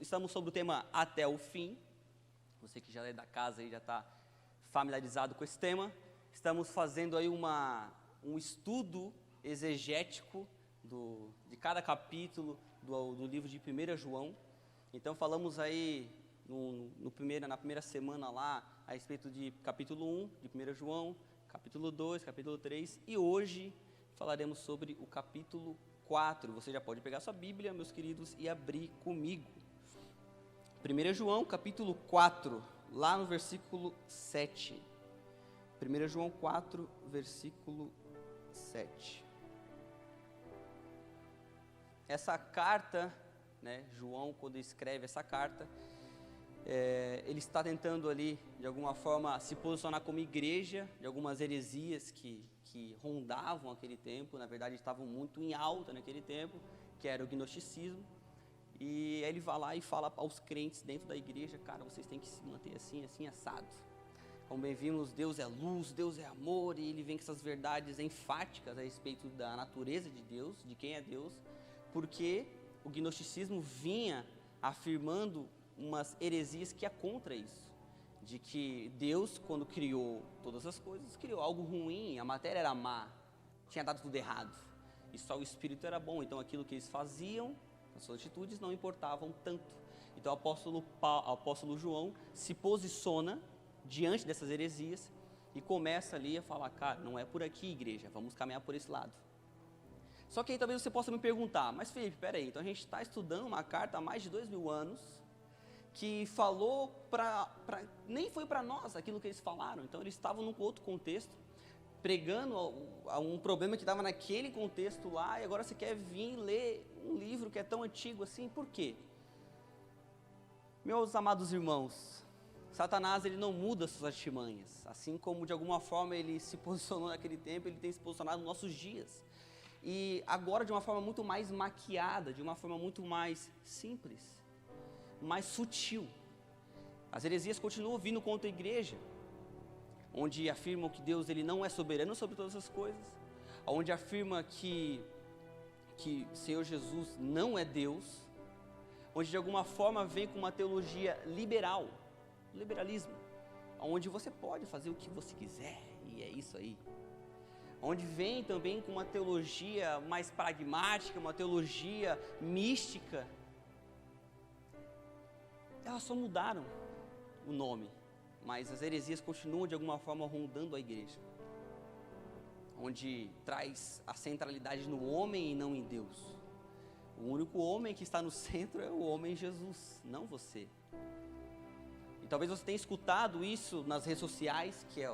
estamos sobre o tema Até o Fim. Você que já é da casa aí já está familiarizado com esse tema. Estamos fazendo aí um estudo exegético de cada capítulo do livro de 1 João. Então falamos aí na primeira semana lá a respeito de capítulo 1 de 1 João, capítulo 2, capítulo 3 e hoje falaremos sobre o capítulo 4. Você já pode pegar sua Bíblia, meus queridos, e abrir comigo. 1 João, capítulo 4, lá no versículo 7. 1 João 4, versículo 7. Essa carta, João, quando escreve essa carta, ele está tentando ali, de alguma forma, se posicionar como igreja de algumas heresias que rondavam aquele tempo, na verdade estavam muito em alta naquele tempo, que era o gnosticismo. E ele vai lá e fala aos crentes dentro da igreja: cara, vocês têm que se manter assim, assim, assado. Como bem vimos, Deus é luz, Deus é amor, e ele vem com essas verdades enfáticas a respeito da natureza de Deus, de quem é Deus, porque o gnosticismo vinha afirmando umas heresias que é contra isso, de que Deus, quando criou todas as coisas, criou algo ruim, a matéria era má, tinha dado tudo errado, e só o Espírito era bom. Então aquilo que eles faziam, as suas atitudes, não importavam tanto. Então o apóstolo João se posiciona diante dessas heresias e começa ali a falar: cara, não é por aqui, igreja, vamos caminhar por esse lado. Só que aí talvez você possa me perguntar: mas Felipe, peraí, então a gente está estudando uma carta há mais de 2000 anos, que falou nem foi para nós aquilo que eles falaram. Então eles estavam num outro contexto, pregando a um problema que estava naquele contexto lá, e agora você quer vir ler um livro que é tão antigo assim. Por quê? Meus amados irmãos, Satanás, ele não muda suas artimanhas, assim como de alguma forma ele se posicionou naquele tempo, ele tem se posicionado nos nossos dias, e agora de uma forma muito mais maquiada, de uma forma muito mais simples, mais sutil. As heresias continuam vindo contra a igreja, onde afirmam que Deus, ele não é soberano sobre todas as coisas, onde afirma que Senhor Jesus não é Deus, onde de alguma forma vem com uma teologia liberalismo, onde você pode fazer o que você quiser, e é isso aí. Onde vem também com uma teologia mais pragmática, uma teologia mística. Elas só mudaram o nome, mas as heresias continuam de alguma forma rondando a igreja, onde traz a centralidade no homem e não em Deus. O único homem que está no centro é o homem Jesus, não você. E talvez você tenha escutado isso nas redes sociais, que é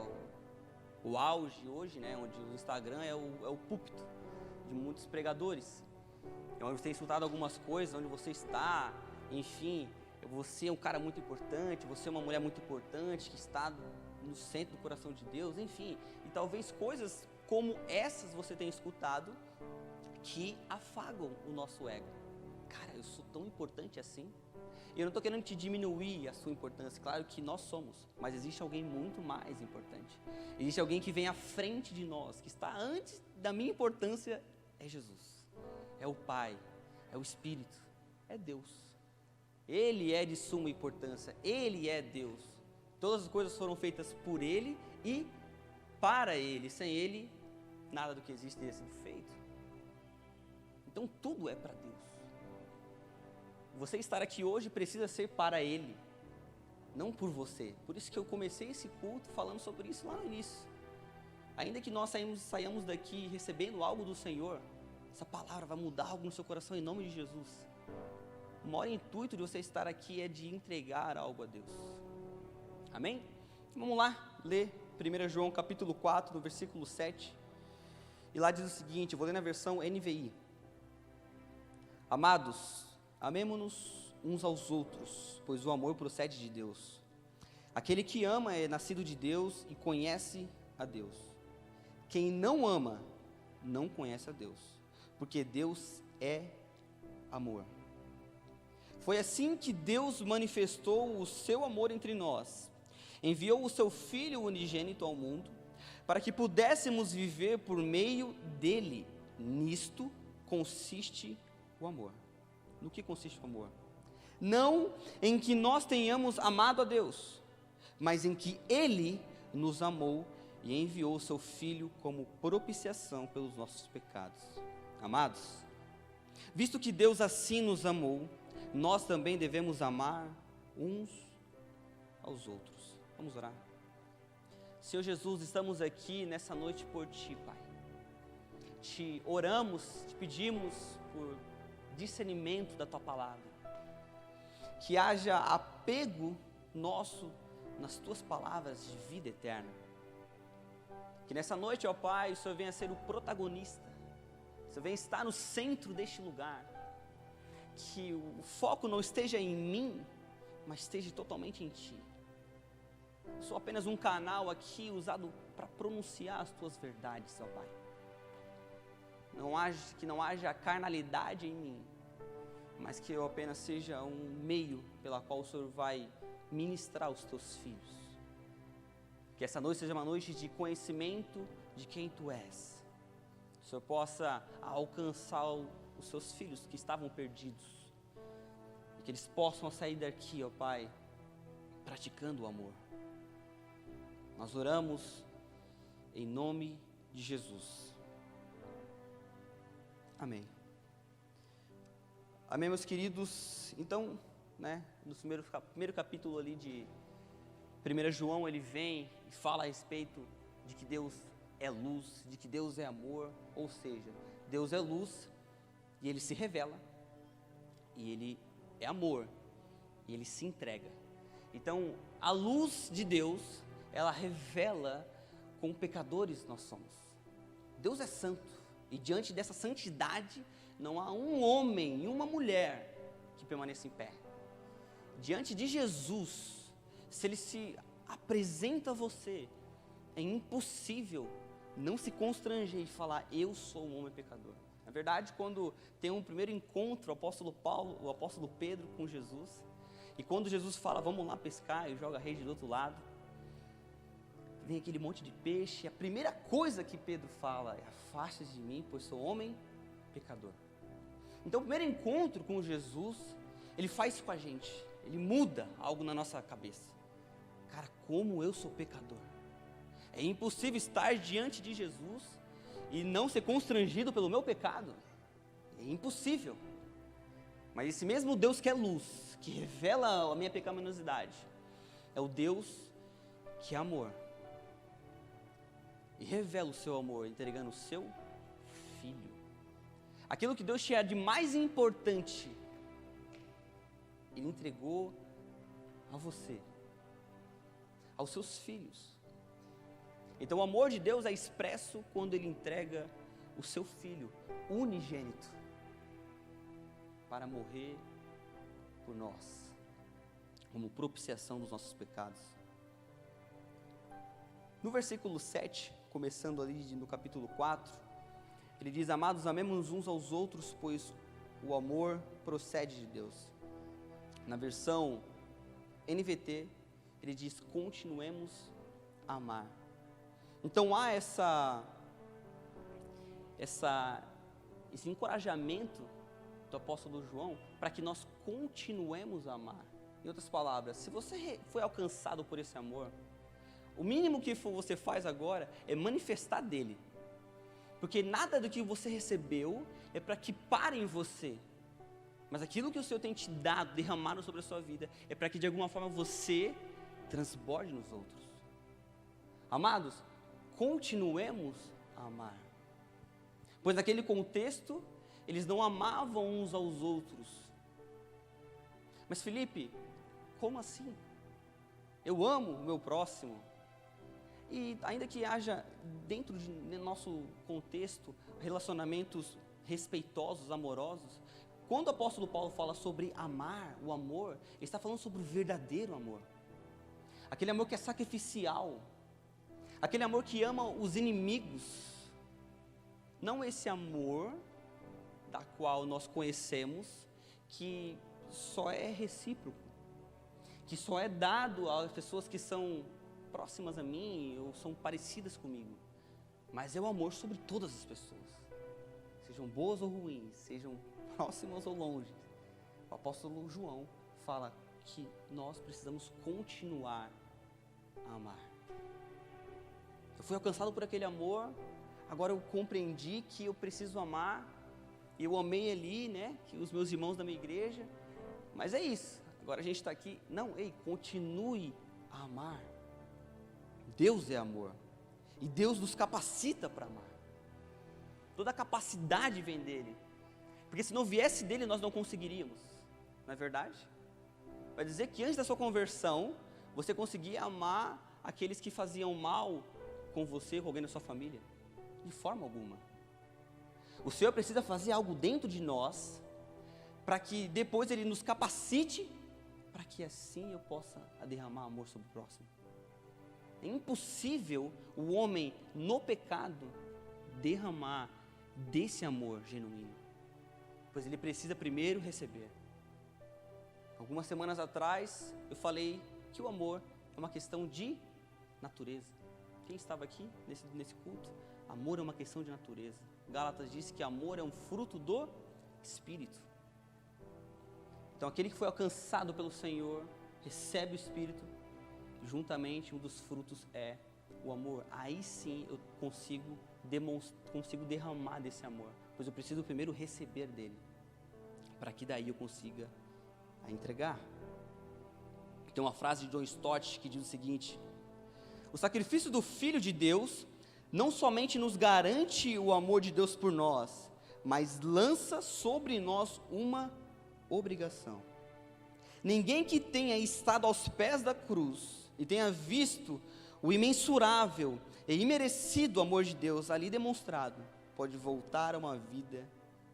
o auge hoje, onde o Instagram é o púlpito de muitos pregadores. É onde você tem escutado algumas coisas, onde você está, enfim, você é um cara muito importante, você é uma mulher muito importante, que está no centro do coração de Deus, enfim. E talvez coisas como essas você tenha escutado, que afagam o nosso ego. Cara, eu sou tão importante assim? E eu não estou querendo te diminuir a sua importância, claro que nós somos, mas existe alguém muito mais importante. Existe alguém que vem à frente de nós, que está antes da minha importância, é Jesus, é o Pai, é o Espírito, é Deus. Ele é de suma importância, Ele é Deus. Todas as coisas foram feitas por Ele e para Ele. Sem Ele, nada do que existe teria sido feito. Então tudo é para Deus. Você estar aqui hoje precisa ser para Ele, não por você. Por isso que eu comecei esse culto falando sobre isso lá no início. Ainda que nós saiamos daqui recebendo algo do Senhor, essa palavra vai mudar algo no seu coração em nome de Jesus. O maior intuito de você estar aqui é de entregar algo a Deus. Amém? Vamos lá ler 1 João capítulo 4, no versículo 7. E lá diz o seguinte, eu vou ler na versão NVI. Amados, amemo-nos uns aos outros, pois o amor procede de Deus. Aquele que ama é nascido de Deus e conhece a Deus. Quem não ama, não conhece a Deus, porque Deus é amor. Foi assim que Deus manifestou o seu amor entre nós. Enviou o seu Filho unigênito ao mundo, para que pudéssemos viver por meio dele. Nisto consiste o amor. No que consiste o amor? não em que nós tenhamos amado a Deus, mas em que Ele nos amou e enviou o seu Filho como propiciação pelos nossos pecados. Amados, visto que Deus assim nos amou, nós também devemos amar uns aos outros. Vamos orar. Senhor Jesus, estamos aqui nessa noite por Ti, Pai. Te oramos, te pedimos por discernimento da Tua palavra. Que haja apego nosso nas Tuas palavras de vida eterna. Que nessa noite, ó Pai, o Senhor venha ser o protagonista. O Senhor venha estar no centro deste lugar. Que o foco não esteja em mim, mas esteja totalmente em Ti. Eu sou apenas um canal aqui usado para pronunciar as Tuas verdades, ó Pai. Que não haja carnalidade em mim, mas que eu apenas seja um meio pela qual o Senhor vai ministrar os Teus filhos. Que essa noite seja uma noite de conhecimento de quem Tu és. Que o Senhor possa alcançar os Seus filhos que estavam perdidos. E que eles possam sair daqui, ó Pai, praticando o amor. Nós oramos em nome de Jesus. Amém. Amém, meus queridos. Então, no primeiro capítulo ali de 1 João, ele vem e fala a respeito de que Deus é luz, de que Deus é amor, ou seja, Deus é luz e Ele se revela, e Ele é amor, e Ele se entrega. Então, a luz de Deus, ela revela quão pecadores nós somos. Deus é santo. E diante dessa santidade, não há um homem e uma mulher que permaneça em pé. Diante de Jesus, se Ele se apresenta a você, é impossível não se constranger e falar, eu sou um homem pecador. Na verdade, quando tem um primeiro encontro, o apóstolo Pedro com Jesus, e quando Jesus fala, vamos lá pescar, e joga a rede do outro lado, vem aquele monte de peixe, a primeira coisa que Pedro fala é, afaste-se de mim, pois sou homem pecador. Então o primeiro encontro com Jesus, Ele faz isso com a gente, Ele muda algo na nossa cabeça. Cara, como eu sou pecador. É impossível estar diante de Jesus e não ser constrangido pelo meu pecado. É impossível. Mas esse mesmo Deus que é luz, que revela a minha pecaminosidade, é o Deus que é amor. E revela o seu amor entregando o seu Filho. Aquilo que Deus tinha de mais importante, Ele entregou a você, aos seus filhos. Então o amor de Deus é expresso quando Ele entrega o seu Filho unigênito para morrer por nós, como propiciação dos nossos pecados. No versículo 7, começando ali no capítulo 4, ele diz, amados, amemos uns aos outros, pois o amor procede de Deus. Na versão NVT, ele diz, continuemos a amar. Então há esse encorajamento do apóstolo João para que nós continuemos a amar. Em outras palavras, se você foi alcançado por esse amor, o mínimo que você faz agora é manifestar dele. Porque nada do que você recebeu é para que pare em você. Mas aquilo que o Senhor tem te dado, derramado sobre a sua vida, é para que de alguma forma você transborde nos outros. Amados, continuemos a amar. Pois naquele contexto, eles não amavam uns aos outros. Mas Felipe, como assim? Eu amo o meu próximo. E ainda que haja dentro de nosso contexto relacionamentos respeitosos, amorosos, quando o apóstolo Paulo fala sobre amar, o amor, ele está falando sobre o verdadeiro amor. Aquele amor que é sacrificial, aquele amor que ama os inimigos. Não esse amor da qual nós conhecemos, que só é recíproco, que só é dado às pessoas que são próximas a mim ou são parecidas comigo, mas é o amor sobre todas as pessoas, sejam boas ou ruins, sejam próximas ou longe. O apóstolo João fala que nós precisamos continuar a amar. Eu fui alcançado por aquele amor, agora eu compreendi que eu preciso amar, eu amei ali, né, que os meus irmãos da minha igreja, mas é isso, agora a gente está aqui, não, ei, continue a amar. Deus é amor, e Deus nos capacita para amar, toda a capacidade vem dele, porque se não viesse dele nós não conseguiríamos, não é verdade? Vai dizer que antes da sua conversão, você conseguia amar aqueles que faziam mal com você, com alguém da sua família? De forma alguma. O Senhor precisa fazer algo dentro de nós, para que depois Ele nos capacite, para que assim eu possa derramar amor sobre o próximo. É impossível o homem no pecado derramar desse amor genuíno, pois ele precisa primeiro receber. Algumas semanas atrás eu falei que o amor é uma questão de natureza. Quem estava aqui nesse culto? Amor é uma questão de natureza. Gálatas diz que amor é um fruto do Espírito. Então aquele que foi alcançado pelo Senhor recebe o Espírito, juntamente um dos frutos é o amor. Aí sim eu consigo derramar desse amor, pois eu preciso primeiro receber dele, para que daí eu consiga entregar. Tem uma frase de John Stott que diz o seguinte: o sacrifício do Filho de Deus não somente nos garante o amor de Deus por nós, mas lança sobre nós uma obrigação. Ninguém que tenha estado aos pés da cruz e tenha visto o imensurável e imerecido amor de Deus ali demonstrado, pode voltar a uma vida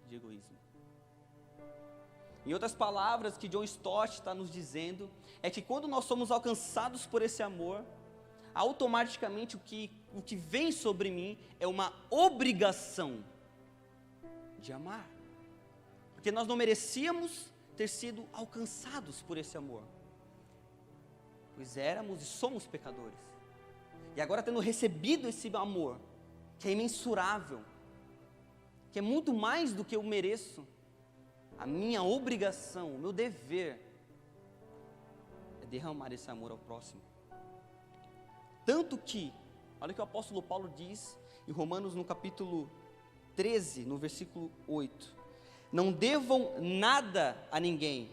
de egoísmo. Em outras palavras, que John Stott está nos dizendo, é que quando nós somos alcançados por esse amor, automaticamente o que vem sobre mim é uma obrigação de amar. Porque nós não merecíamos ter sido alcançados por esse amor, pois éramos e somos pecadores. E agora, tendo recebido esse amor, que é imensurável, que é muito mais do que eu mereço, a minha obrigação, o meu dever é derramar esse amor ao próximo. Tanto que, olha o que o apóstolo Paulo diz em Romanos no capítulo 13, no versículo 8: não devam nada a ninguém,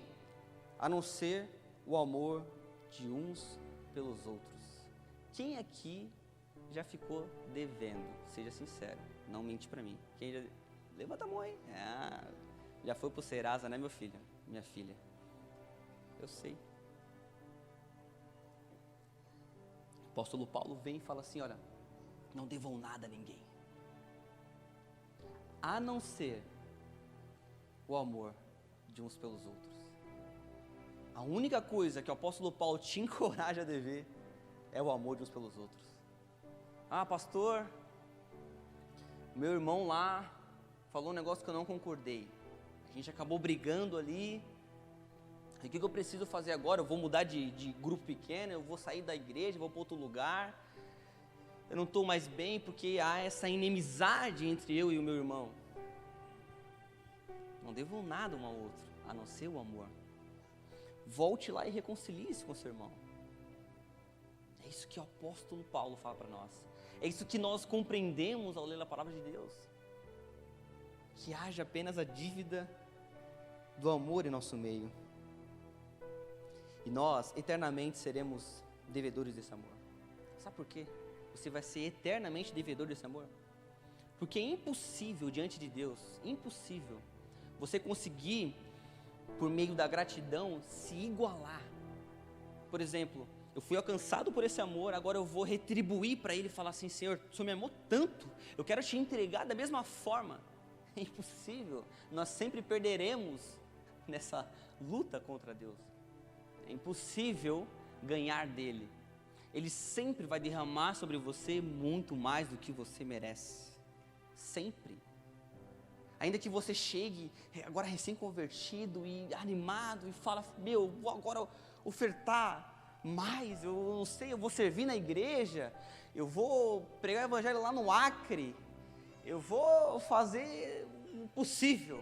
a não ser o amor de uns pelos outros. Quem aqui já ficou devendo? Seja sincero, não mente para mim. Quem já... Levanta a mão aí. Já foi pro Serasa, né, meu filho? Minha filha. Eu sei. O apóstolo Paulo vem e fala assim, olha, não devam nada a ninguém, a não ser o amor de uns pelos outros. A única coisa que o apóstolo Paulo te encoraja a dever é o amor de uns pelos outros. Ah, pastor, meu irmão lá falou um negócio que eu não concordei. A gente acabou brigando ali. E o que eu preciso fazer agora? Eu vou mudar de grupo pequeno, eu vou sair da igreja, vou para outro lugar. Eu não estou mais bem porque há essa inimizade entre eu e o meu irmão. Não devo nada um ao outro, a não ser o amor. Volte lá e reconcilie-se com seu irmão. É isso que o apóstolo Paulo fala para nós. É isso que nós compreendemos ao ler a palavra de Deus. Que haja apenas a dívida do amor em nosso meio. E nós eternamente seremos devedores desse amor. Sabe por quê? Você vai ser eternamente devedor desse amor. Porque é impossível diante de Deus, impossível, você conseguir, por meio da gratidão, se igualar. Por exemplo, eu fui alcançado por esse amor, agora eu vou retribuir para Ele e falar assim, Senhor, o Senhor me amou tanto, eu quero te entregar da mesma forma. É impossível, nós sempre perderemos nessa luta contra Deus. É impossível ganhar dele. Ele sempre vai derramar sobre você muito mais do que você merece. Sempre. Ainda que você chegue agora recém-convertido e animado e fala, meu, vou agora ofertar mais, eu não sei, eu vou servir na igreja, eu vou pregar o evangelho lá no Acre, eu vou fazer o possível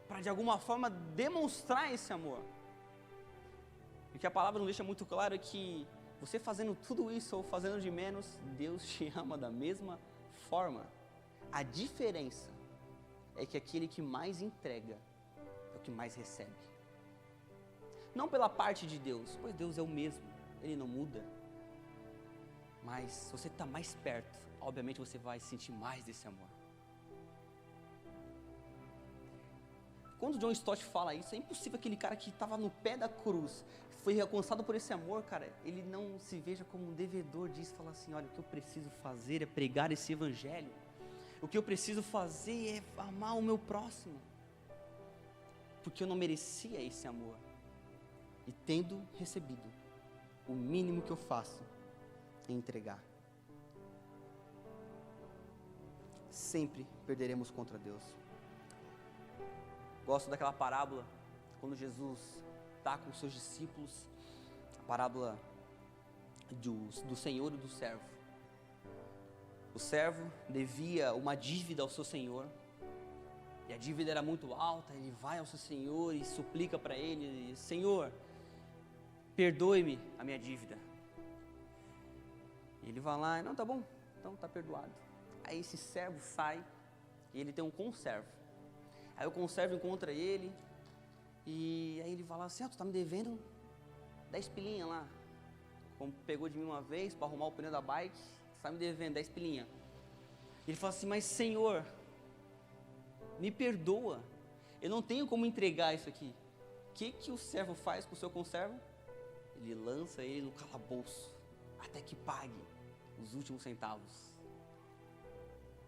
para de alguma forma demonstrar esse amor. que a palavra nos deixa muito claro é que você fazendo tudo isso ou fazendo de menos, Deus te ama da mesma forma. A diferença é que aquele que mais entrega é o que mais recebe. Não pela parte de Deus, pois Deus é o mesmo, Ele não muda. Mas se você está mais perto, obviamente você vai sentir mais desse amor. Quando John Stott fala isso, é impossível aquele cara que estava no pé da cruz, foi alcançado por esse amor, cara, ele não se veja como um devedor disso, falar assim, olha, o que eu preciso fazer é pregar esse evangelho. O que eu preciso fazer é amar o meu próximo. Porque eu não merecia esse amor. E tendo recebido, o mínimo que eu faço é entregar. Sempre perderemos contra Deus. Gosto daquela parábola, quando Jesus está com os seus discípulos, a parábola do Senhor e do servo. O servo devia uma dívida ao seu Senhor, e a dívida era muito alta, ele vai ao seu Senhor e suplica para ele, Senhor, perdoe-me a minha dívida. E ele vai lá, não, tá bom, então tá perdoado. Aí esse servo sai, e ele tem um conservo. Aí o conservo encontra ele, e aí ele fala assim, tu tá me devendo 10 pilinha lá, como pegou de mim uma vez para arrumar o pneu da bike, tá me devendo 10 pilinha. Ele fala assim, mas Senhor, me perdoa, eu não tenho como entregar isso aqui. O que o servo faz com o seu conservo? Ele lança ele no calabouço, até que pague os últimos centavos.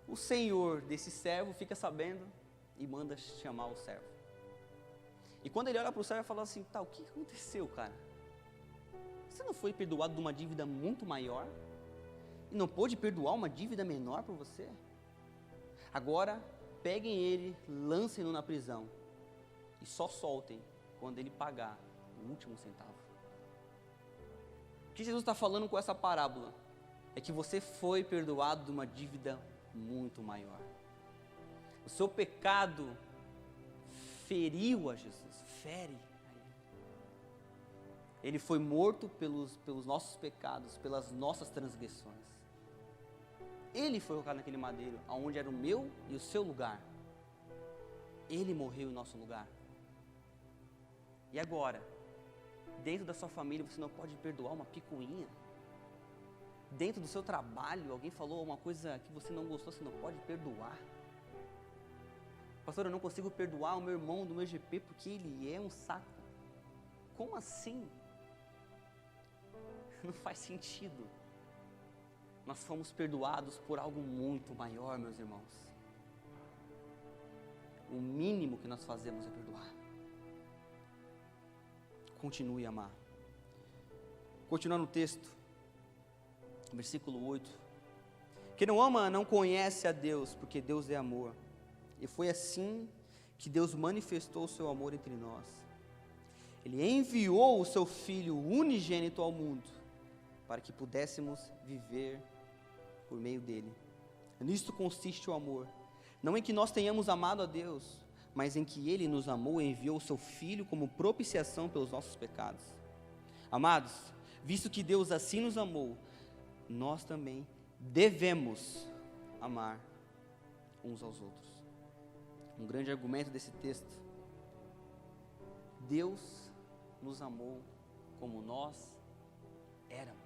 O senhor desse servo fica sabendo e manda chamar o servo. E quando ele olha para o servo e fala assim, o que aconteceu, cara? Você não foi perdoado de uma dívida muito maior? E não pôde perdoar uma dívida menor para você? Agora, peguem ele, lancem-no na prisão e só soltem quando ele pagar o último centavo. O que Jesus está falando com essa parábola é que você foi perdoado de uma dívida muito maior. O seu pecado feriu a Jesus, fere a Ele. Ele foi morto pelos nossos pecados, pelas nossas transgressões. Ele foi colocado naquele madeiro, onde era o meu e o seu lugar. Ele morreu em nosso lugar. E agora, dentro da sua família, você não pode perdoar uma picuinha? Dentro do seu trabalho, alguém falou uma coisa que você não gostou, você não pode perdoar? Pastor, eu não consigo perdoar o meu irmão do meu GP porque ele é um saco. Como assim? Não faz sentido. Nós fomos perdoados por algo muito maior, meus irmãos. O mínimo que nós fazemos é perdoar. Continue a amar. Continuando o texto, versículo 8. Quem não ama não conhece a Deus, porque Deus é amor. E foi assim que Deus manifestou o seu amor entre nós. Ele enviou o seu Filho unigênito ao mundo, para que pudéssemos viver por meio dele. Nisto consiste o amor, não em que nós tenhamos amado a Deus, mas em que Ele nos amou e enviou o seu Filho como propiciação pelos nossos pecados. Amados, visto que Deus assim nos amou, nós também devemos amar uns aos outros. Um grande argumento desse texto: Deus nos amou como nós éramos.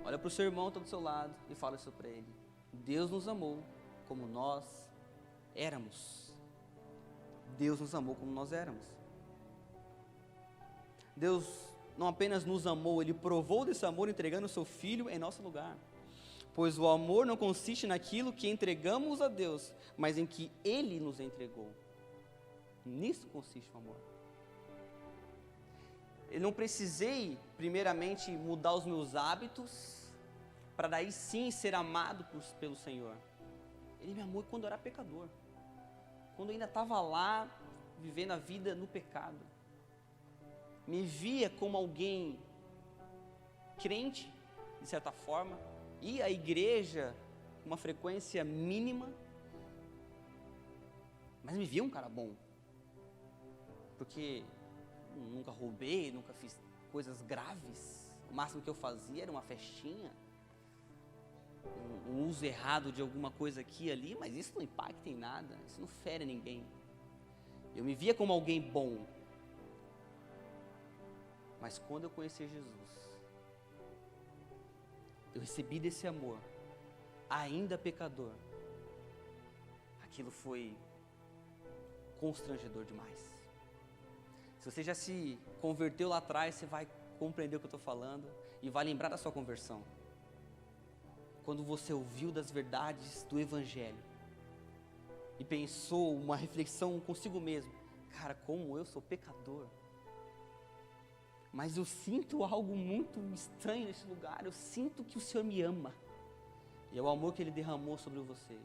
Olha para o seu irmão que está do seu lado e fala isso para ele. Deus nos amou como nós éramos. Deus nos amou como nós éramos. Deus não apenas nos amou, Ele provou desse amor entregando o seu Filho em nosso lugar. Pois o amor não consiste naquilo que entregamos a Deus, mas em que Ele nos entregou. Nisso consiste o amor. Eu não precisei, primeiramente, mudar os meus hábitos, para daí sim ser amado pelo Senhor. Ele me amou quando eu era pecador. Quando eu ainda estava lá, vivendo a vida no pecado. Me via como alguém crente, de certa forma, ia à igreja com uma frequência mínima, mas me via um cara bom. Porque nunca roubei, nunca fiz coisas graves. O máximo que eu fazia era uma festinha, um uso errado de alguma coisa aqui e ali, mas isso não impacta em nada, isso não fere ninguém. Eu me via como alguém bom. Mas quando eu conheci Jesus, eu recebi desse amor, ainda pecador. Aquilo foi constrangedor demais. Se você já se converteu lá atrás, você vai compreender o que eu estou falando e vai lembrar da sua conversão. Quando você ouviu das verdades do Evangelho e pensou uma reflexão consigo mesmo, cara, como eu sou pecador, mas eu sinto algo muito estranho nesse lugar, eu sinto que o Senhor me ama, e é o amor que Ele derramou sobre vocês,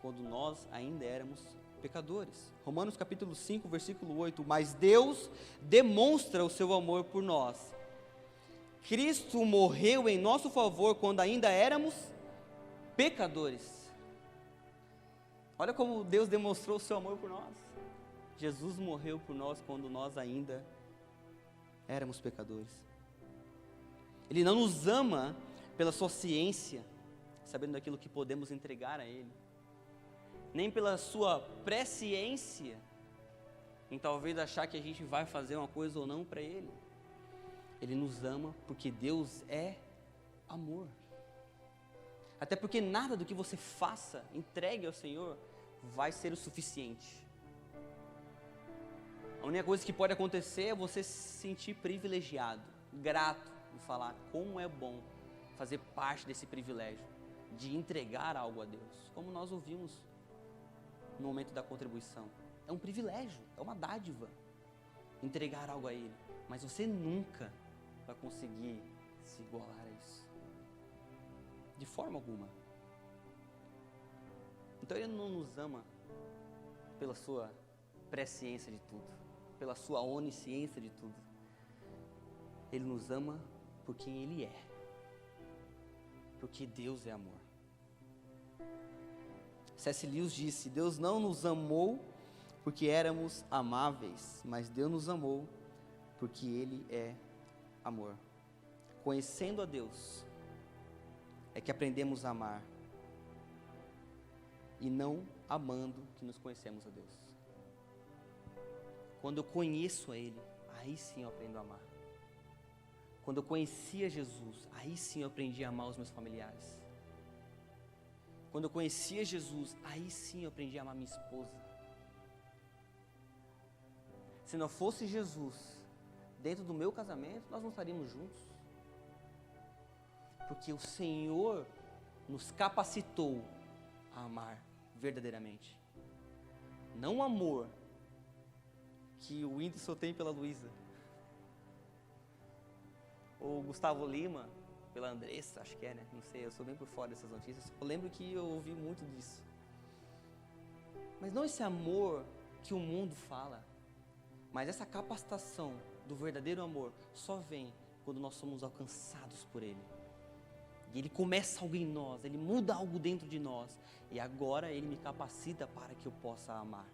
quando nós ainda éramos pecadores. Romanos capítulo 5, versículo 8, mas Deus demonstra o seu amor por nós. Cristo morreu em nosso favor quando ainda éramos pecadores. Olha como Deus demonstrou o seu amor por nós. Jesus morreu por nós quando nós ainda éramos pecadores. Ele não nos ama pela sua ciência, sabendo daquilo que podemos entregar a Ele, nem pela sua presciência, em talvez achar que a gente vai fazer uma coisa ou não para Ele. Ele nos ama porque Deus é amor. Até porque nada do que você faça, entregue ao Senhor, vai ser o suficiente. A única coisa que pode acontecer é você se sentir privilegiado, grato, e falar como é bom fazer parte desse privilégio, de entregar algo a Deus, como nós ouvimos no momento da contribuição. É um privilégio, é uma dádiva, entregar algo a Ele, mas você nunca vai conseguir se igualar a isso, de forma alguma. Então Ele não nos ama pela sua presciência de tudo, pela sua onisciência de tudo. Ele nos ama por quem Ele é, porque Deus é amor. C.S. Lewis disse: Deus não nos amou porque éramos amáveis, mas Deus nos amou porque Ele é amor. Conhecendo a Deus é que aprendemos a amar, e não amando que nos conhecemos a Deus. Quando eu conheço a Ele, aí sim eu aprendo a amar. Quando eu conhecia Jesus, aí sim eu aprendi a amar os meus familiares. Quando eu conhecia Jesus, aí sim eu aprendi a amar minha esposa. Se não fosse Jesus dentro do meu casamento, nós não estaríamos juntos. Porque o Senhor nos capacitou a amar verdadeiramente. Não o amor que o Whindersson tem pela Luísa, ou o Gustavo Lima pela Andressa, acho que é, né? Não sei, eu sou bem por fora dessas notícias. Eu lembro que eu ouvi muito disso. Mas não esse amor que o mundo fala, mas essa capacitação do verdadeiro amor só vem quando nós somos alcançados por Ele. E Ele começa algo em nós, Ele muda algo dentro de nós, e agora Ele me capacita para que eu possa amar.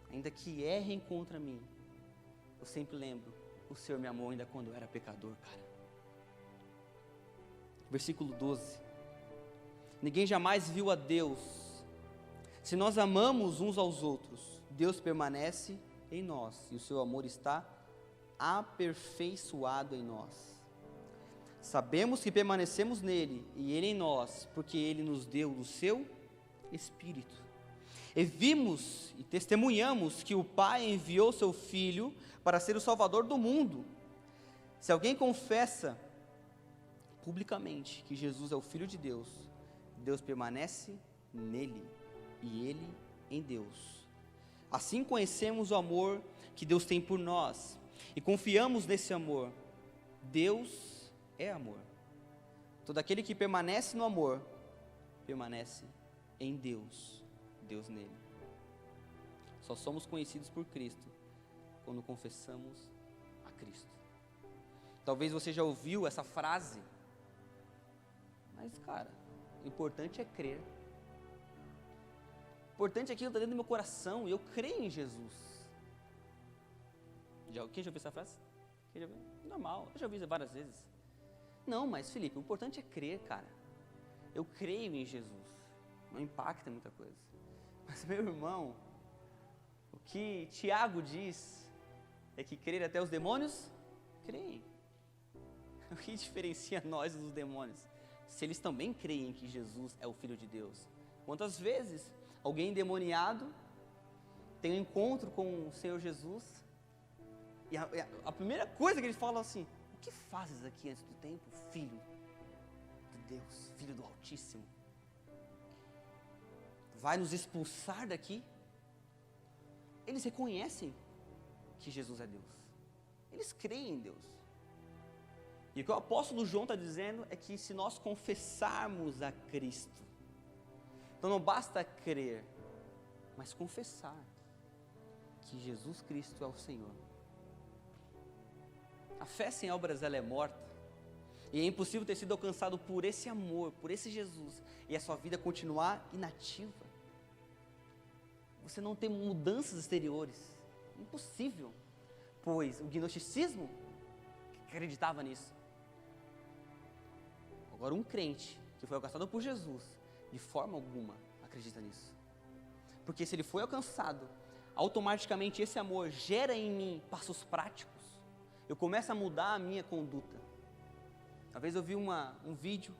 Ainda que errem contra mim, eu sempre lembro, o Senhor me amou ainda quando eu era pecador, cara. Versículo 12. Ninguém jamais viu a Deus. Se nós amamos uns aos outros, Deus permanece em nós, e o seu amor está aperfeiçoado em nós. Sabemos que permanecemos nele, e ele em nós, porque ele nos deu do seu Espírito. E vimos e testemunhamos que o Pai enviou seu Filho para ser o Salvador do mundo. Se alguém confessa publicamente que Jesus é o Filho de Deus, Deus permanece nele e ele em Deus. Assim conhecemos o amor que Deus tem por nós e confiamos nesse amor. Deus é amor. Todo aquele que permanece no amor, permanece em Deus, Deus nele. Só somos conhecidos por Cristo quando confessamos a Cristo. Talvez você já ouviu essa frase, mas cara, o importante é crer. O importante é aquilo que está dentro do meu coração, e eu creio em Jesus. Quem já ouviu essa frase? Normal, eu já vi isso várias vezes. Não, mas Felipe, o importante é crer, cara. Eu creio em Jesus. Não impacta muita coisa. Mas, meu irmão, o que Tiago diz é que crer até os demônios creem. O que diferencia nós dos demônios? Se eles também creem que Jesus é o Filho de Deus. Quantas vezes alguém endemoniado tem um encontro com o Senhor Jesus e a primeira coisa que eles falam assim: o que fazes aqui antes do tempo, Filho de Deus, Filho do Altíssimo? Vai nos expulsar daqui? Eles reconhecem que Jesus é Deus. Eles creem em Deus. E o que o apóstolo João está dizendo é que se nós confessarmos a Cristo, então não basta crer, mas confessar que Jesus Cristo é o Senhor. A fé sem obras ela é morta. E é impossível ter sido alcançado por esse amor, por esse Jesus, e a sua vida continuar inativa. Você não tem mudanças exteriores. Impossível. Pois o gnosticismo acreditava nisso. Agora, um crente que foi alcançado por Jesus, de forma alguma, acredita nisso. Porque se ele foi alcançado, automaticamente esse amor gera em mim passos práticos. Eu começo a mudar a minha conduta. Uma vez eu vi um vídeo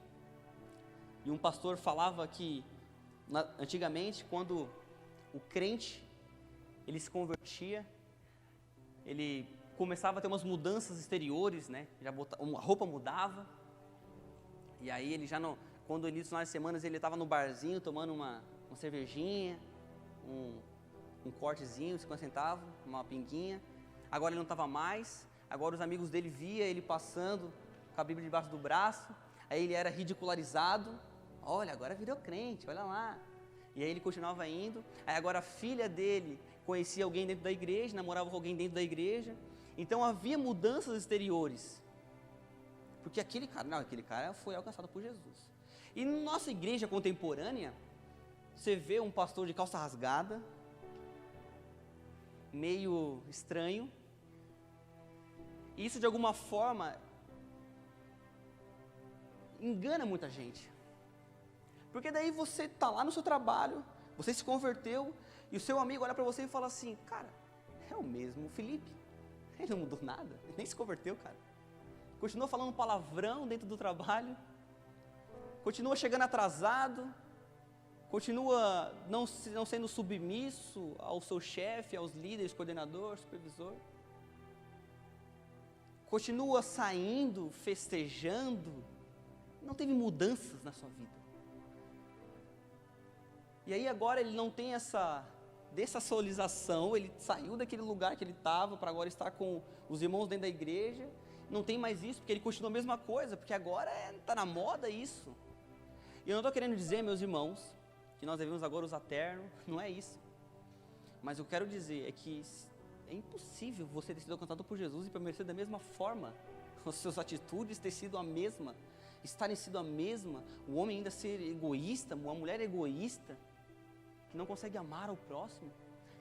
e um pastor falava que antigamente, quando o crente ele se convertia, ele começava a ter umas mudanças exteriores, né? A roupa mudava. E aí ele já não, quando início das semanas ele estava no barzinho tomando uma cervejinha, um cortezinho, 50 centavos, uma pinguinha. Agora ele não estava mais. Agora os amigos dele via ele passando com a Bíblia debaixo do braço. Aí ele era ridicularizado. Olha, agora virou crente, olha lá. E aí ele continuava indo. Aí agora a filha dele conhecia alguém dentro da igreja, namorava com alguém dentro da igreja. Então havia mudanças exteriores. Porque aquele cara foi alcançado por Jesus. E na nossa igreja contemporânea, você vê um pastor de calça rasgada, meio estranho. E isso de alguma forma engana muita gente. Porque daí você está lá no seu trabalho, você se converteu, e o seu amigo olha para você e fala assim: cara, é o mesmo Felipe. Ele não mudou nada, ele nem se converteu, cara. Continua falando palavrão dentro do trabalho, continua chegando atrasado, continua não sendo submisso ao seu chefe, aos líderes, coordenador, supervisor. Continua saindo, festejando, não teve mudanças na sua vida. E aí agora ele não tem essa dessocialização, ele saiu daquele lugar que ele estava para agora estar com os irmãos dentro da igreja. Não tem mais isso, porque ele continua a mesma coisa, porque agora está na moda isso. E eu não estou querendo dizer, meus irmãos, que nós devemos agora usar terno, não é isso. Mas eu quero dizer é que é impossível você ter sido alcançado por Jesus e permanecer da mesma forma, as suas atitudes ter sido a mesma, estarem sido a mesma, o homem ainda ser egoísta, uma mulher egoísta, que não consegue amar o próximo,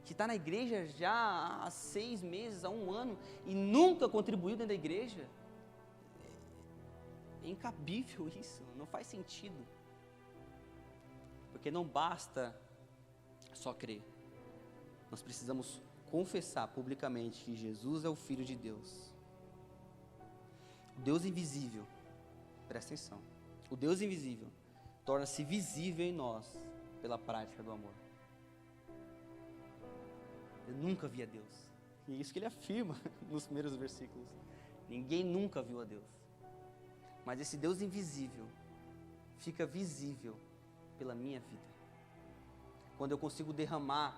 que está na igreja já há 6 meses, há 1 ano, e nunca contribuiu dentro da igreja. É incabível isso, não faz sentido. Porque não basta só crer. Nós precisamos confessar publicamente que Jesus é o Filho de Deus. O Deus invisível, presta atenção, o Deus invisível torna-se visível em nós pela prática do amor. Eu nunca vi a Deus. E é isso que ele afirma nos primeiros versículos. Ninguém nunca viu a Deus. Mas esse Deus invisível fica visível pela minha vida. Quando eu consigo derramar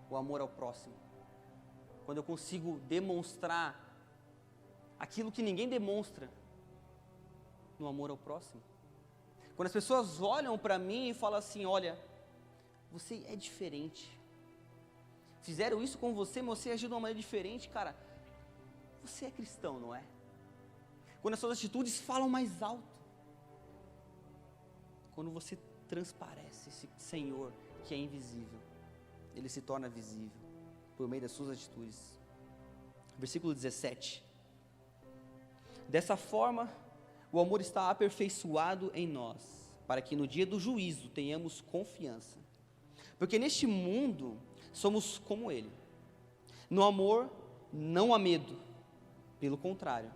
o amor ao próximo. Quando eu consigo demonstrar aquilo que ninguém demonstra no amor ao próximo. Quando as pessoas olham para mim e falam assim: olha, você é diferente. Fizeram isso com você, mas você agiu de uma maneira diferente, cara. Você é cristão, não é? Quando as suas atitudes falam mais alto. Quando você transparece esse Senhor que é invisível, ele se torna visível por meio das suas atitudes. Versículo 17. Dessa forma, o amor está aperfeiçoado em nós, para que no dia do juízo tenhamos confiança. Porque neste mundo somos como ele. No amor não há medo, pelo contrário,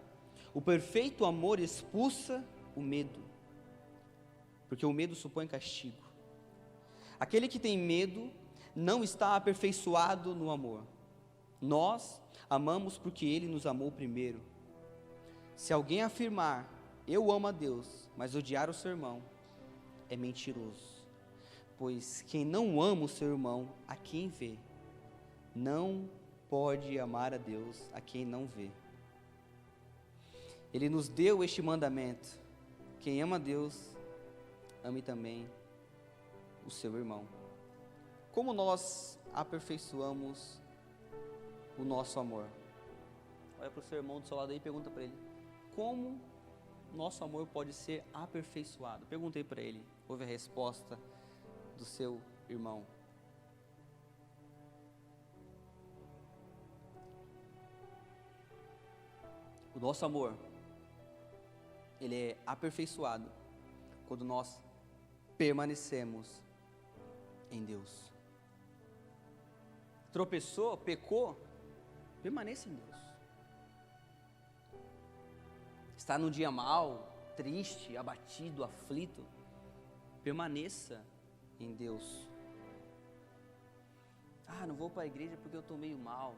o perfeito amor expulsa o medo, porque o medo supõe castigo. Aquele que tem medo não está aperfeiçoado no amor. Nós amamos porque ele nos amou primeiro. Se alguém afirmar, eu amo a Deus, mas odiar o seu irmão, é mentiroso. Pois quem não ama o seu irmão, a quem vê, não pode amar a Deus, a quem não vê. Ele nos deu este mandamento: quem ama a Deus, ame também o seu irmão. Como nós aperfeiçoamos o nosso amor? Olha para o seu irmão do seu lado aí e pergunta para ele: como nosso amor pode ser aperfeiçoado? Perguntei para ele, ouve a resposta do seu irmão. O nosso amor, ele é aperfeiçoado quando nós permanecemos em Deus. Tropeçou, pecou, permaneça em Deus. Está num dia mau, triste, abatido, aflito, permaneça em Deus. Não vou para a igreja porque eu estou meio mal.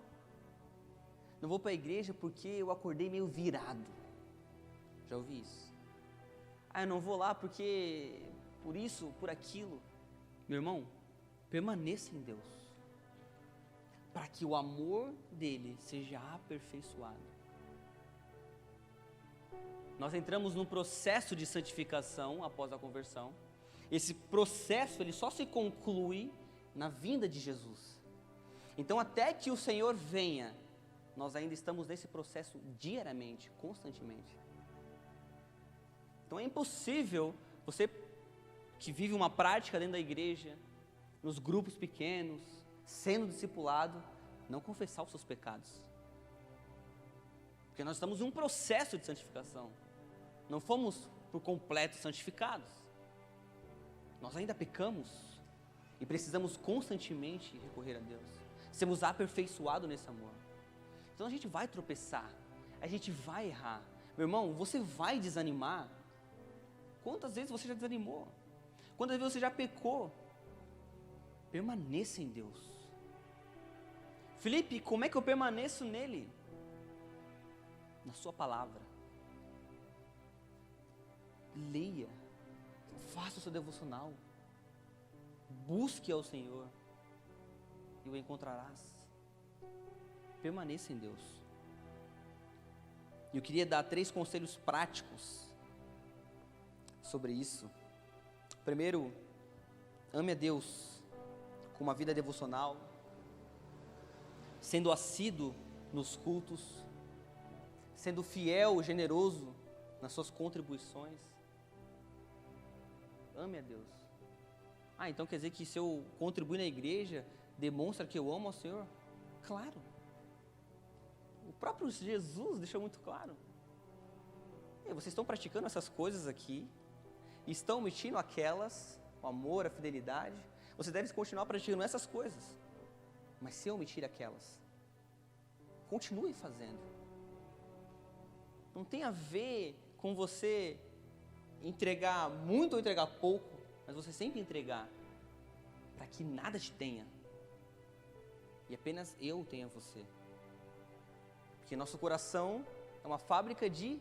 Não vou para a igreja porque eu acordei meio virado. Já ouvi isso? Eu não vou lá porque por isso, por aquilo. Meu irmão, permaneça em Deus, para que o amor dele seja aperfeiçoado. Nós entramos num processo de santificação após a conversão. Esse processo, ele só se conclui na vinda de Jesus. Então, até que o Senhor venha, nós ainda estamos nesse processo diariamente, constantemente. Então, é impossível você que vive uma prática dentro da igreja, nos grupos pequenos, sendo discipulado, não confessar os seus pecados. Porque nós estamos em um processo de santificação. Não fomos por completo santificados. Nós ainda pecamos e precisamos constantemente recorrer a Deus. Sermos aperfeiçoados nesse amor. Então a gente vai tropeçar, a gente vai errar. Meu irmão, você vai desanimar. Quantas vezes você já desanimou? Quantas vezes você já pecou? Permaneça em Deus. Felipe, como é que eu permaneço nele? Na sua palavra. Leia, faça o seu devocional, busque ao Senhor e o encontrarás. Permaneça em Deus. E eu queria dar 3 conselhos práticos sobre isso. Primeiro, ame a Deus com uma vida devocional, sendo assíduo nos cultos, sendo fiel, generoso nas suas contribuições. Ame a Deus. Então quer dizer que se eu contribuir na igreja, demonstra que eu amo ao Senhor? Claro. O próprio Jesus deixou muito claro. Vocês estão praticando essas coisas aqui, estão omitindo aquelas, o amor, a fidelidade. Você deve continuar praticando essas coisas, mas sem omitir aquelas. Continue fazendo. Não tem a ver com você entregar muito ou entregar pouco, mas você sempre entregar para que nada te tenha e apenas eu tenha você. Porque nosso coração é uma fábrica de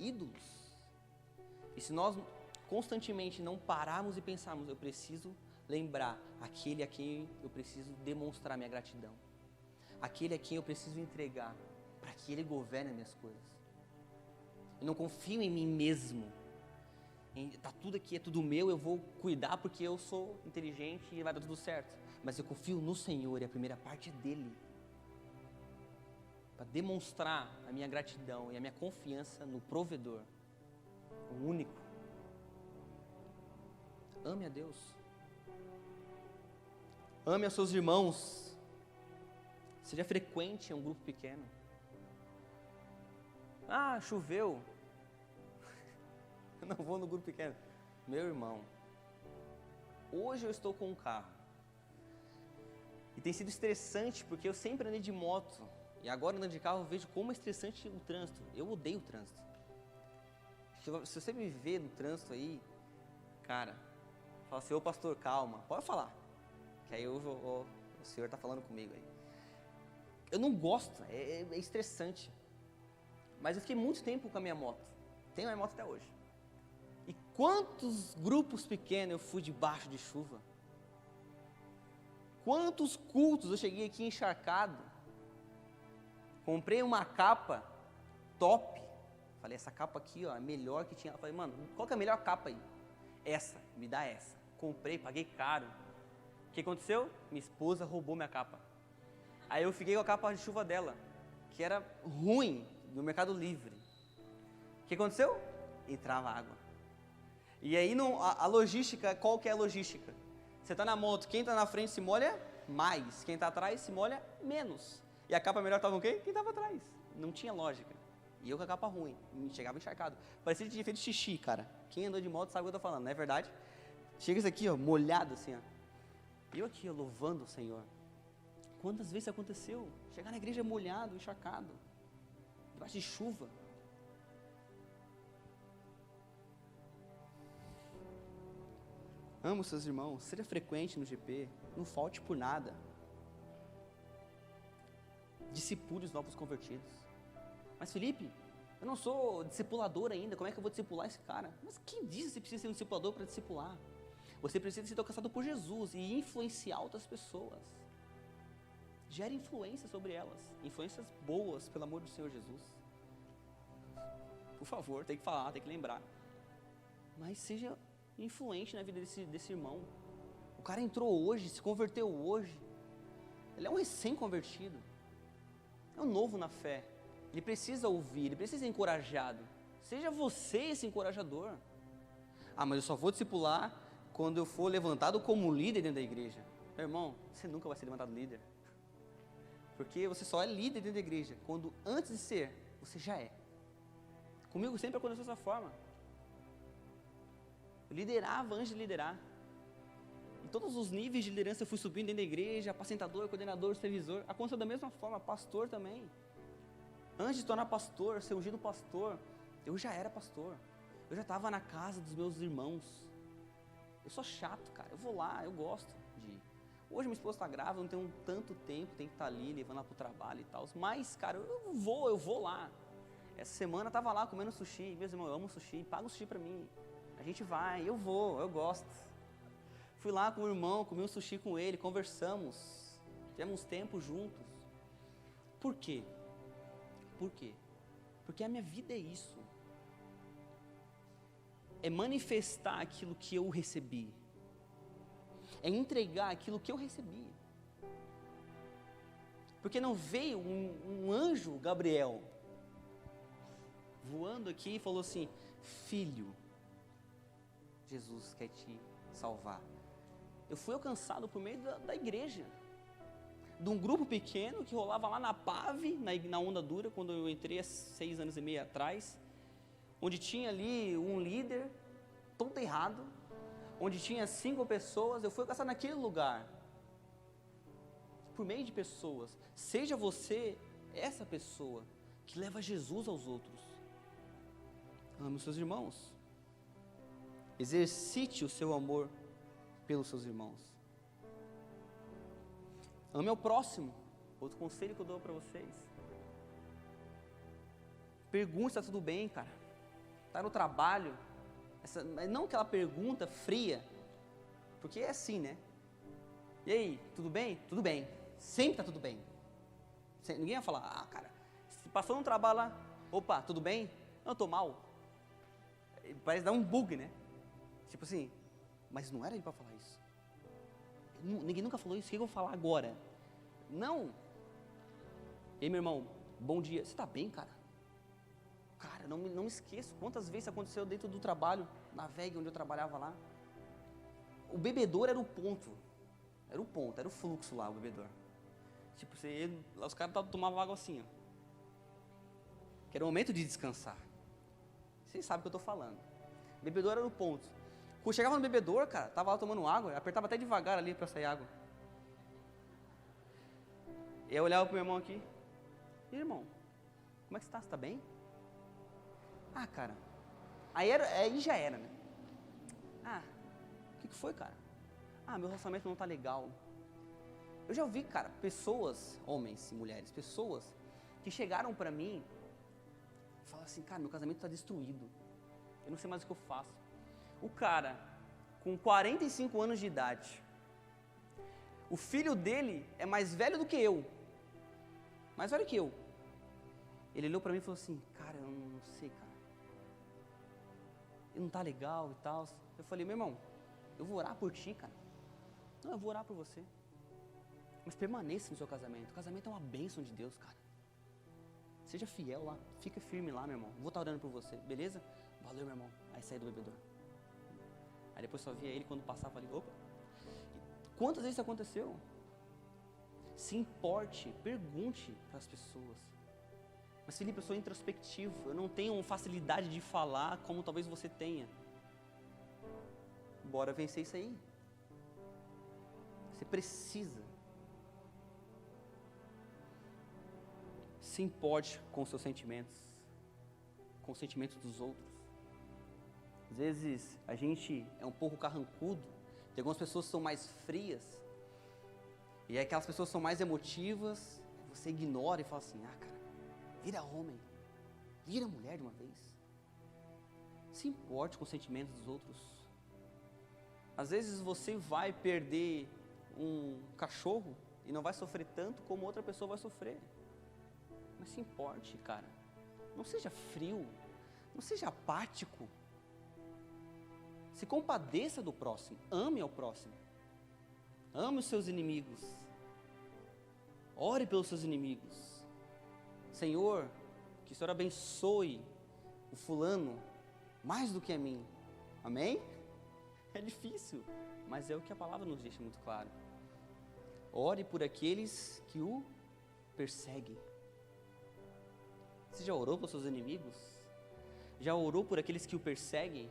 ídolos. E se nós constantemente não pararmos e pensarmos, eu preciso lembrar aquele a quem eu preciso demonstrar minha gratidão, aquele a quem eu preciso entregar para que ele governe as minhas coisas. Eu não confio em mim mesmo. Tá tudo aqui, é tudo meu, eu vou cuidar porque eu sou inteligente e vai dar tudo certo. Mas eu confio no Senhor e a primeira parte é dele. Para demonstrar a minha gratidão e a minha confiança no provedor, o único. Ame a Deus. Ame aos seus irmãos. Seja frequente em um grupo pequeno. Ah, choveu. Eu não vou no grupo pequeno. Meu irmão, hoje eu estou com um carro. E tem sido estressante, porque eu sempre andei de moto. E agora andando de carro eu vejo como é estressante o trânsito. Eu odeio o trânsito. Se você me vê no trânsito aí, cara, fala assim, ô pastor, calma, pode falar. Que aí o senhor está falando comigo aí. Eu não gosto, é estressante. Mas eu fiquei muito tempo com a minha moto. Tenho a minha moto até hoje. E quantos grupos pequenos eu fui debaixo de chuva? Quantos cultos eu cheguei aqui encharcado? Comprei uma capa top. Falei, essa capa aqui, ó, é a melhor que tinha. Falei, mano, qual que é a melhor capa aí? Essa, me dá essa. Comprei, paguei caro. O que aconteceu? Minha esposa roubou minha capa. Aí eu fiquei com a capa de chuva dela, que era ruim, no Mercado Livre. O que aconteceu? Entrava água. E aí a logística, qual que é a logística? Você está na moto, quem está na frente se molha mais, quem está atrás se molha menos. E a capa melhor estava o quê? Quem estava atrás. Não tinha lógica. E eu com a capa ruim, chegava encharcado. Parecia que tinha feito xixi, cara. Quem andou de moto sabe o que eu estou falando, não é verdade? Chega isso aqui, ó, molhado assim, ó. E eu aqui, ó, louvando o Senhor. Quantas vezes isso aconteceu? Chegar na igreja molhado, encharcado, debaixo de chuva. Amo seus irmãos, seja frequente no GP, não falte por nada. Discipule os novos convertidos. Mas Felipe, eu não sou discipulador ainda, como é que eu vou discipular esse cara? Mas quem disse que você precisa ser um discipulador para discipular? Você precisa ser alcançado por Jesus e influenciar outras pessoas. Gere influência sobre elas, influências boas, pelo amor do Senhor Jesus. Por favor, tem que falar, tem que lembrar. Mas seja influente na vida desse irmão. O cara entrou hoje, se converteu hoje. Ele é um recém-convertido. É um novo na fé. Ele precisa ouvir, ele precisa ser encorajado. Seja você esse encorajador. Ah, mas eu só vou discipular quando eu for levantado como líder dentro da igreja. Meu irmão, você nunca vai ser levantado líder. Porque você só é líder dentro da igreja quando antes de ser, você já é. Comigo sempre aconteceu dessa forma. Eu liderava antes de liderar. Em todos os níveis de liderança eu fui subindo dentro da igreja, apacentador, coordenador, supervisor. Aconteceu da mesma forma, pastor também. Antes de tornar pastor, ser ungido pastor, eu já era pastor. Eu já estava na casa dos meus irmãos. Eu sou chato, cara. Eu vou lá, eu gosto de ir. Hoje minha esposa está grávida, eu não tenho tanto tempo, tenho que estar ali, levando ela para o trabalho e tal. Mas, cara, eu vou lá. Essa semana eu estava lá comendo sushi. Meus irmãos, eu amo sushi, paga o sushi para mim. A gente vai, eu vou, eu gosto. Fui lá com o irmão, comi um sushi com ele, conversamos. Tivemos tempo juntos. Por quê? Por quê? Porque a minha vida é isso. É manifestar aquilo que eu recebi. É entregar aquilo que eu recebi. Porque não veio um anjo, Gabriel, voando aqui e falou assim, filho, Jesus quer te salvar. Eu fui alcançado por meio da igreja. De um grupo pequeno que rolava lá na PAV, na Onda Dura, quando eu entrei há 6 anos e meio atrás, onde tinha ali um líder, todo errado, onde tinha 5 pessoas, eu fui alcançado naquele lugar, por meio de pessoas. Seja você essa pessoa que leva Jesus aos outros. Ame os seus irmãos. Exercite o seu amor pelos seus irmãos. Ame ao próximo. Outro conselho que eu dou para vocês. Pergunte se está tudo bem, cara. Está no trabalho. Não aquela pergunta fria. Porque é assim, né? E aí, tudo bem? Tudo bem. Sempre está tudo bem. Ninguém vai falar, cara, se passou no trabalho lá, opa, tudo bem? Não, eu estou mal. Parece dar um bug, né? Tipo assim, mas não era ele para falar isso. Ninguém nunca falou isso, o que eu vou falar agora? Não. E aí, meu irmão, bom dia. Você está bem, cara? Cara, não me esqueço quantas vezes isso aconteceu dentro do trabalho, na VEG, onde eu trabalhava lá. O bebedouro era o ponto. Era o fluxo lá, o bebedouro. Tipo, os caras tomavam água assim, ó. que era o momento de descansar. Vocês sabem o que eu estou falando. O bebedouro era o ponto. Quando chegava no bebedouro, cara, tava lá tomando água, apertava até devagar ali para sair água. E eu olhava pro meu irmão aqui. E irmão, como é que você está? Você está bem? Ah, cara. Aí já era, né? Ah, o que foi, cara? Ah, meu relacionamento não tá legal. Eu já ouvi, cara, pessoas, homens e mulheres, pessoas que chegaram pra mim e falaram assim, cara, meu casamento tá destruído. Eu não sei mais o que eu faço. O cara, com 45 anos de idade, o filho dele é mais velho do que eu. Mais velho que eu. Ele olhou pra mim e falou assim, cara, eu não sei, cara. Não tá legal e tal. Eu falei, meu irmão, eu vou orar por ti, cara. Não, eu vou orar por você. Mas permaneça no seu casamento. O casamento é uma bênção de Deus, cara. Seja fiel lá. Fica firme lá, meu irmão. Vou estar orando por você, beleza? Valeu, meu irmão. Aí saí do bebedouro. Aí depois só via ele quando passava ali. Opa. Quantas vezes isso aconteceu? Se importe, pergunte para as pessoas. Mas Felipe, eu sou introspectivo. Eu não tenho facilidade de falar como talvez você tenha. Bora vencer isso aí. Você precisa. Se importe com os seus sentimentos, com os sentimentos dos outros. Às vezes a gente é um pouco carrancudo, tem algumas pessoas que são mais frias, e aí aquelas pessoas que são mais emotivas, você ignora e fala assim, ah cara, vira homem, vira mulher de uma vez. Se importe com os sentimentos dos outros. Às vezes você vai perder um cachorro e não vai sofrer tanto como outra pessoa vai sofrer. Mas se importe, cara. Não seja frio. Não seja apático. Se compadeça do próximo. Ame ao próximo. Ame os seus inimigos. Ore pelos seus inimigos. Senhor, que o Senhor abençoe o fulano mais do que a mim. Amém? É difícil, mas é o que a palavra nos deixa muito claro. Ore por aqueles que o perseguem. Você já orou pelos seus inimigos? Já orou por aqueles que o perseguem?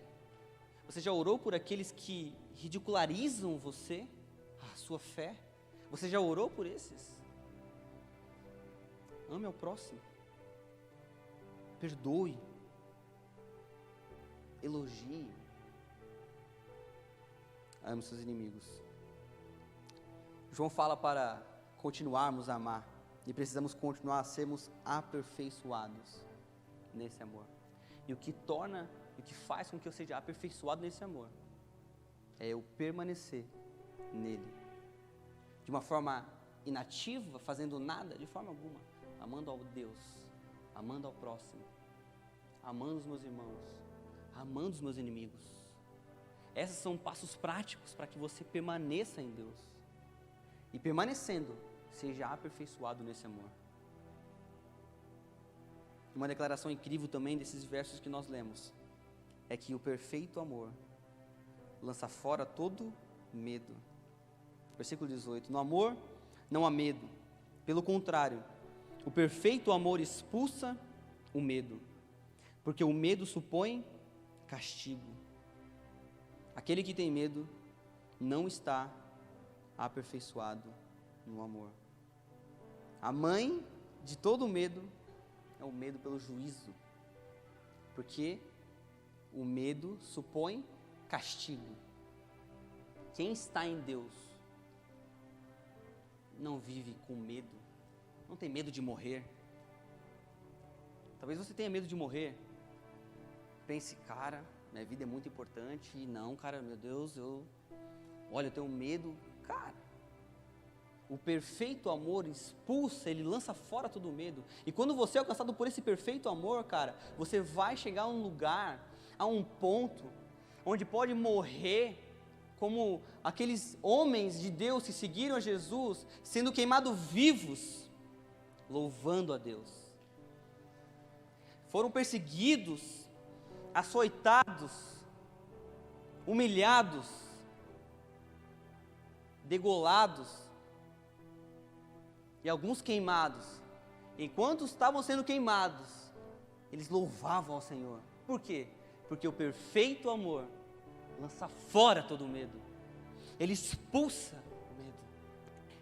Você já orou por aqueles que ridicularizam você, a sua fé? Você já orou por esses? Ame ao próximo. Perdoe. Elogie. Ame os seus inimigos. João fala para continuarmos a amar. E precisamos continuar a sermos aperfeiçoados nesse amor. E o que faz com que eu seja aperfeiçoado nesse amor, é eu permanecer nele. De uma forma inativa, fazendo nada, de forma alguma. Amando ao Deus, amando ao próximo, amando os meus irmãos, amando os meus inimigos. Esses são passos práticos para que você permaneça em Deus. E permanecendo, seja aperfeiçoado nesse amor. Uma declaração incrível também desses versos que nós lemos é que o perfeito amor lança fora todo medo. Versículo 18: no amor não há medo, pelo contrário, o perfeito amor expulsa o medo, porque o medo supõe castigo. Aquele que tem medo não está aperfeiçoado no amor. A mãe de todo medo é o medo pelo juízo, porque o medo supõe castigo. Quem está em Deus não vive com medo, não tem medo de morrer. Talvez você tenha medo de morrer. Pense, cara, minha vida é muito importante. E não, cara, meu Deus, eu tenho medo. Cara, o perfeito amor expulsa, ele lança fora todo o medo. E quando você é alcançado por esse perfeito amor, cara, você vai chegar a um lugar, a um ponto, onde pode morrer como aqueles homens de Deus que seguiram a Jesus, sendo queimados vivos, louvando a Deus. Foram perseguidos, açoitados, humilhados, degolados, e alguns queimados. Enquanto estavam sendo queimados, eles louvavam ao Senhor. Por quê? Porque o perfeito amor lança fora todo medo. Ele expulsa o medo.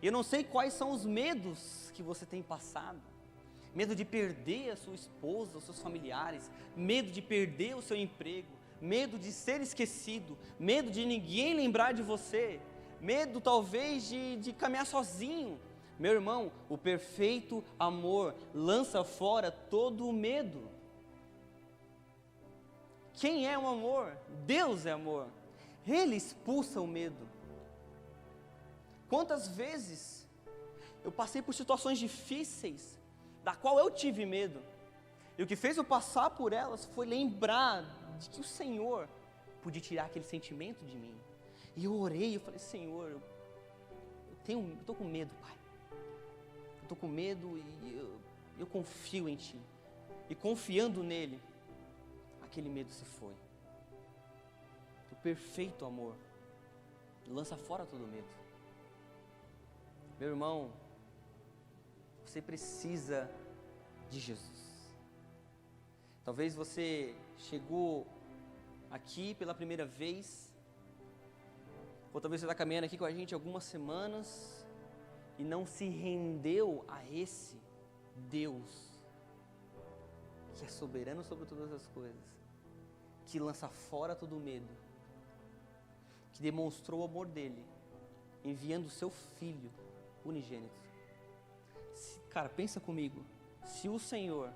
Eu não sei quais são os medos que você tem passado. Medo de perder a sua esposa, os seus familiares, medo de perder o seu emprego, medo de ser esquecido, medo de ninguém lembrar de você, medo talvez de caminhar sozinho. Meu irmão, o perfeito amor lança fora todo o medo. Quem é o amor? Deus é amor. Ele expulsa o medo. Quantas vezes eu passei por situações difíceis, da qual eu tive medo, e o que fez eu passar por elas foi lembrar de que o Senhor podia tirar aquele sentimento de mim. E eu orei, eu falei, Senhor, eu estou com medo, Pai. Eu estou com medo e eu confio em Ti. E confiando nele, aquele medo se foi. O perfeito amor lança fora todo medo. Meu irmão, você precisa de Jesus. Talvez você chegou aqui pela primeira vez, ou talvez você está caminhando aqui com a gente algumas semanas e não se rendeu a esse Deus que é soberano sobre todas as coisas, que lança fora todo o medo, que demonstrou o amor dele, enviando o seu Filho unigênito. Cara, pensa comigo, se o Senhor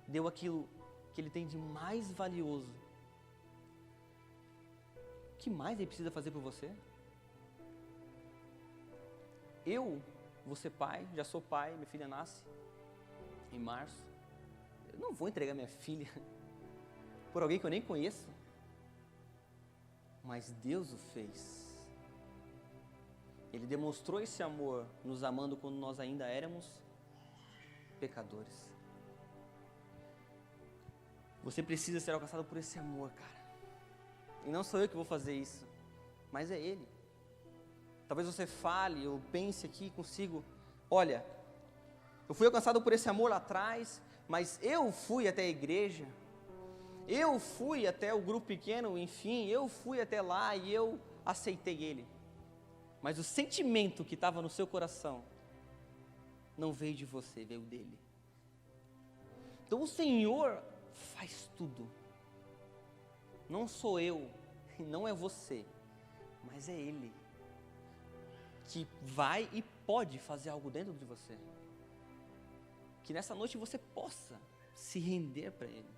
deu aquilo que Ele tem de mais valioso, o que mais Ele precisa fazer por você? Eu vou ser pai, já sou pai, minha filha nasce em março. Eu não vou entregar minha filha por alguém que eu nem conheço, mas Deus o fez. Ele demonstrou esse amor nos amando quando nós ainda éramos pecadores. Você precisa ser alcançado por esse amor, cara. E não sou eu que vou fazer isso, mas é Ele. Talvez você fale ou pense aqui consigo, olha, eu fui alcançado por esse amor lá atrás, mas eu fui até a igreja, eu fui até o grupo pequeno, enfim, eu fui até lá e eu aceitei Ele. Mas o sentimento que estava no seu coração não veio de você, veio dele. Então o Senhor faz tudo. Não sou eu, não é você, mas é Ele que vai e pode fazer algo dentro de você. Que nessa noite você possa se render para Ele.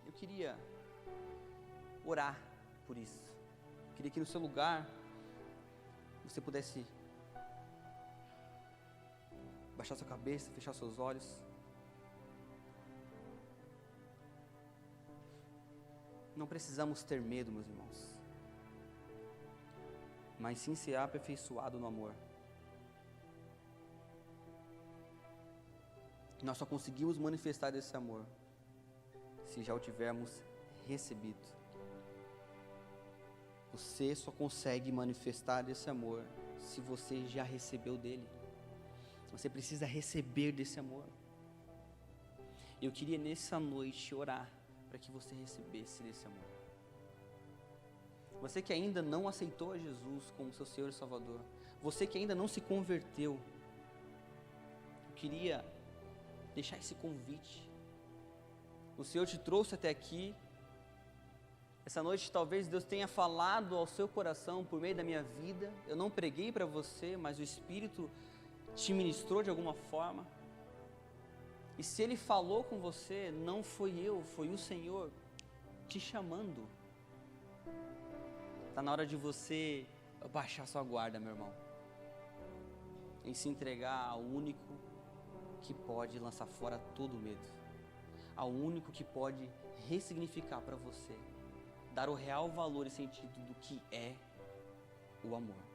Eu queria orar por isso. Eu queria que no seu lugar você pudesse baixar sua cabeça, fechar seus olhos. Não precisamos ter medo, meus irmãos, mas sim ser aperfeiçoado no amor. Nós só conseguimos manifestar esse amor se já o tivermos recebido. Você só consegue manifestar esse amor se você já recebeu dele. Você precisa receber desse amor. Eu queria nessa noite orar para que você recebesse desse amor. Você que ainda não aceitou a Jesus como seu Senhor e Salvador, você que ainda não se converteu, eu queria deixar esse convite. O Senhor te trouxe até aqui. Essa noite talvez Deus tenha falado ao seu coração por meio da minha vida. Eu não preguei para você, mas o Espírito te ministrou de alguma forma. E se Ele falou com você, não foi eu, foi o Senhor te chamando. Está na hora de você baixar sua guarda, meu irmão, em se entregar ao único que pode lançar fora todo medo, ao único que pode ressignificar para você, dar o real valor e sentido do que é o amor.